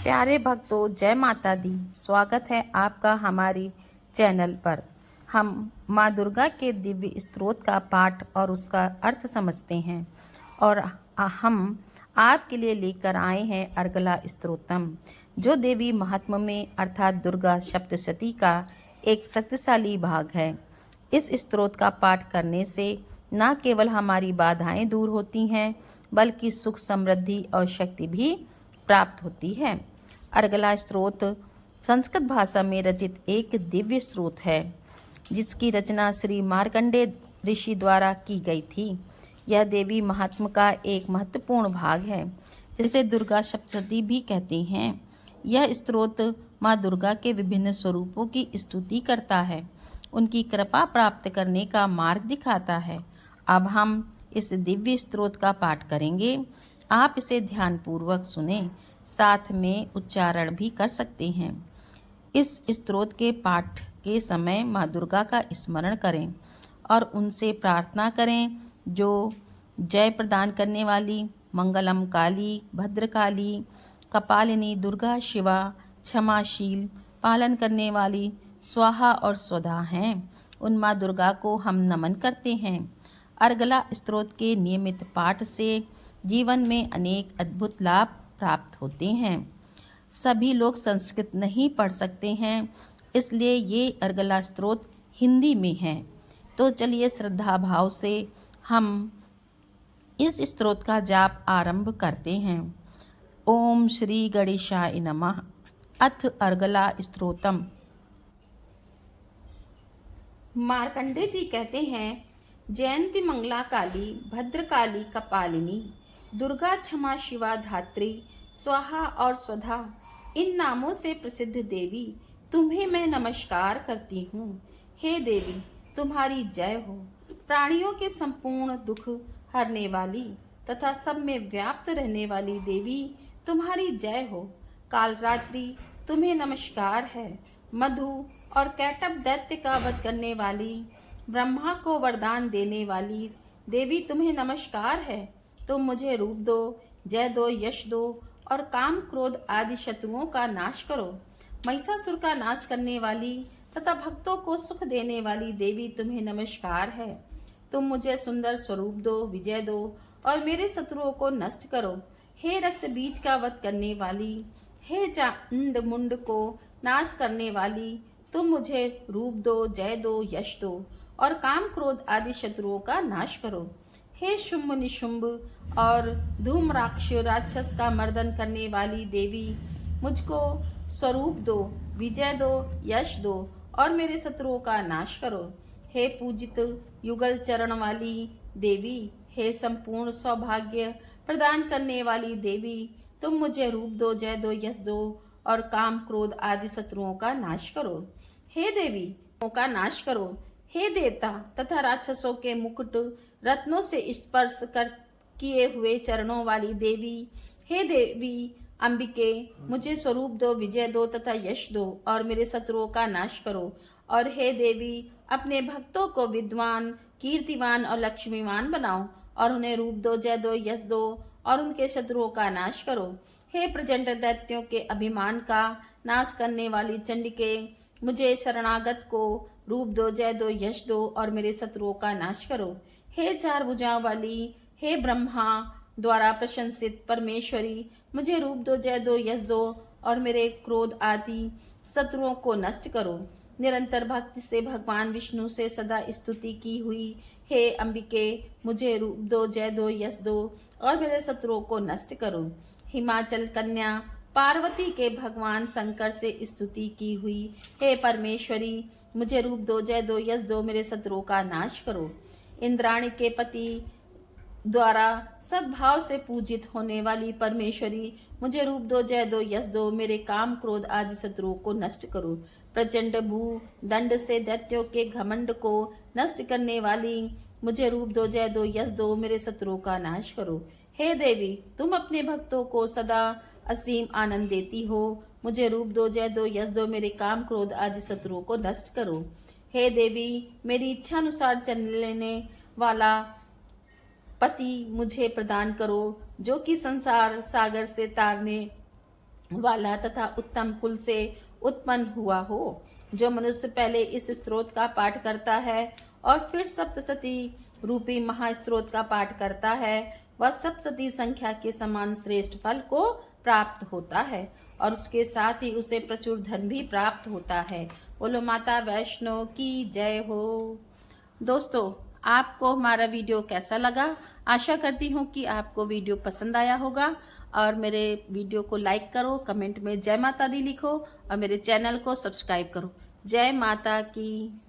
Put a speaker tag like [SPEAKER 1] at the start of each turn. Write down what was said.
[SPEAKER 1] प्यारे भक्तों, जय माता दी। स्वागत है आपका हमारी चैनल पर। हम माँ दुर्गा के दिव्य स्तोत्र का पाठ और उसका अर्थ समझते हैं और हम आपके लिए लेकर आए हैं अर्गला स्तोत्रम, जो देवी महात्म्य में अर्थात दुर्गा सप्तशती का एक शक्तिशाली भाग है। इस स्तोत्र का पाठ करने से न केवल हमारी बाधाएं दूर होती हैं, बल्कि सुख, समृद्धि और शक्ति भी प्राप्त होती है। अर्गला स्तोत्र संस्कृत भाषा में रचित एक दिव्य स्तोत्र है, जिसकी रचना श्री मार्कंडेय ऋषि द्वारा की गई थी। यह देवी महात्म्य का एक महत्वपूर्ण भाग है, जिसे दुर्गा सप्तशती भी कहते हैं। यह स्तोत्र माँ दुर्गा के विभिन्न स्वरूपों की स्तुति करता है, उनकी कृपा प्राप्त करने का मार्ग दिखाता है। अब हम इस दिव्य स्तोत्र का पाठ करेंगे। आप इसे ध्यानपूर्वक सुनें, साथ में उच्चारण भी कर सकते हैं। इस स्तोत्र के पाठ के समय माँ दुर्गा का स्मरण करें और उनसे प्रार्थना करें, जो जय प्रदान करने वाली, मंगलम काली, भद्रकाली, कपालिनी, दुर्गा शिवा, क्षमाशील, पालन करने वाली, स्वाहा और स्वधा हैं। उन माँ दुर्गा को हम नमन करते हैं। अर्गला स्तोत्र के नियमित पाठ से जीवन में अनेक अद्भुत लाभ प्राप्त होते हैं। सभी लोग संस्कृत नहीं पढ़ सकते हैं, इसलिए ये अर्गला स्तोत्र हिंदी में है। तो चलिए श्रद्धा भाव से हम इस स्तोत्र का जाप आरंभ करते हैं। ओम श्री गणेशाय नमः। अथ अर्गला स्तोत्रम। मार्कंडेय जी कहते हैं, जयंती मंगला काली, भद्रकाली, कपालिनी, दुर्गा, क्षमा शिवा, धात्री, स्वाहा और स्वधा, इन नामों से प्रसिद्ध देवी, तुम्हें मैं नमस्कार करती हूँ। हे देवी, तुम्हारी जय हो। प्राणियों के संपूर्ण दुख हरने वाली तथा सब में व्याप्त रहने वाली देवी, तुम्हारी जय हो। कालरात्रि, तुम्हें नमस्कार है। मधु और कैटभ दैत्य का वध करने वाली, ब्रह्मा को वरदान देने वाली देवी, तुम्हें नमस्कार है। तुम मुझे रूप दो, जय दो, यश दो और काम, क्रोध आदि शत्रुओं का नाश करो। महिषासुर का नाश करने वाली तथा भक्तों को सुख देने वाली देवी, तुम्हें नमस्कार है। तुम मुझे सुंदर स्वरूप दो, विजय दो और मेरे शत्रुओं को नष्ट करो। हे रक्त बीज का वध करने वाली, हे चांड मुंड को नाश करने वाली, तुम मुझे रूप दो, जय दो, यश दो और काम, क्रोध आदि शत्रुओं का नाश करो। हे शुंभ निशुंभ और धूम्राक्ष राक्षस का मर्दन करने वाली देवी, मुझको स्वरूप दो, विजय दो, यश दो और मेरे शत्रुओं का नाश करो। हे पूजित युगल चरण वाली देवी, हे संपूर्ण सौभाग्य प्रदान करने वाली देवी, तुम मुझे रूप दो, जय दो, यश दो और काम, क्रोध आदि शत्रुओं का नाश करो। हे देवी, का नाश करो। हे देवता तथा राक्षसों के मुकुट रत्नों से स्पर्श कर किए हुए चरणों वाली देवी, हे देवी अंबिके, मुझे स्वरूप दो, विजय दो तथा यश दो और मेरे शत्रुओं का नाश करो। और हे देवी, अपने भक्तों को विद्वान, कीर्तिवान और लक्ष्मीवान बनाओ और उन्हें रूप दो, जय दो, यश दो और उनके शत्रुओं का नाश करो। हे प्रचंड दैत्यों के अभिमान का नाश करने वाली चंडिके, मुझे शरणागत को रूप दो, जय दो, यश दो और मेरे शत्रुओं का नाश करो। हे चार भुजाओं वाली, हे ब्रह्मा द्वारा प्रशंसित परमेश्वरी, मुझे रूप दो, जय दो, यश दो और मेरे क्रोध आदि शत्रुओं को नष्ट करो। निरंतर भक्ति से भगवान विष्णु से सदा स्तुति की हुई, हे अंबिके, मुझे रूप दो, जय दो, यश दो और मेरे शत्रुओं को नष्ट करो। हिमाचल कन्या पार्वती के भगवान शंकर से स्तुति की हुई, हे परमेश्वरी, मुझे रूप दो, जय दो, यश दो, मेरे शत्रुओं का नाश करो। इंद्राणी के पति द्वारा सद्भाव से पूजित होने वाली परमेश्वरी, मुझे रूप दो, जय दो, यश दो, मेरे काम, क्रोध आदि शत्रुओं को नष्ट करो। प्रचंड भू दंड से दैत्यों के घमंड को नष्ट करने वाली, मुझे रूप दो, जय दो, यश दो, मेरे शत्रुओं का नाश करो। हे देवी, तुम अपने भक्तों को सदा असीम आनंद देती हो, मुझे रूप दो, जय दो, यश दो, मेरे काम, क्रोध आदि शत्रुओं को नष्ट करो। हे देवी, मेरी इच्छा अनुसार चलने वाला पति मुझे प्रदान करो, जो कि संसार सागर से तारने वाला तथा उत्तम कुल से उत्पन्न हुआ हो। जो मनुष्य पहले इस स्रोत का पाठ करता है और फिर सप्तशती रूपी महास्रोत का पाठ करता है, वह सप्तशती संख्या के समान श्रेष्ठ फल को प्राप्त होता है और उसके साथ ही उसे प्रचुर धन भी प्राप्त होता है। बोलो माता वैष्णो की जय हो। दोस्तों, आपको हमारा वीडियो कैसा लगा? आशा करती हूँ कि आपको वीडियो पसंद आया होगा और मेरे वीडियो को लाइक करो, कमेंट में जय माता दी लिखो और मेरे चैनल को सब्सक्राइब करो। जय माता की।